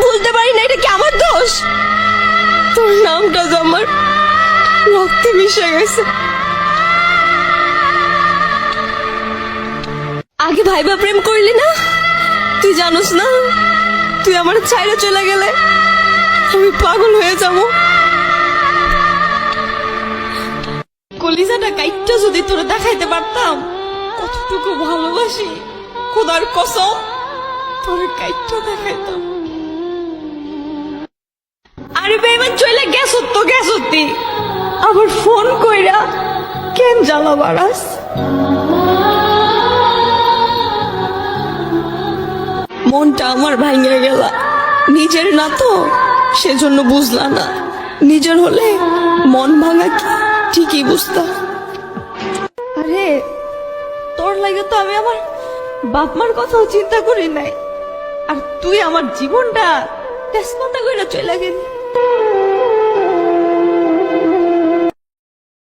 ভুলতে পারি না, এটা কি আমার দোষ? তোর নামটা যে আমার রক্তে মিশে গেছে। আগে ভাইবা প্রেম করলি না? তুই জানোস না তুই আমার ছাইরা চলে গেলে আমি পাগল হয়ে যাব। কলিজাটা কাইটটা যদি তোরে দেখাইতে পারতাম কতটুকু ভালোবাসি, খোদার কসম তোরে কাইটটা দেখাইতাম। আরে বেমান চলে গেছ তো গেছতি, আবার ফোন কইরা কেন জ্বালা বাড়াস? মনটা আমার ভাঙিয়া গেলা, নিজের না তো সেজন্য বুঝলা না, নিজের হলে মন ভাঙা কি ঠিকই বুঝতা। আরে তোর লাগে তো আমি আমার বাপ মার কথাও চিন্তা করি নাই, আর তুই আমার জীবনটা তেজপাতা কইরা চলে গেলি।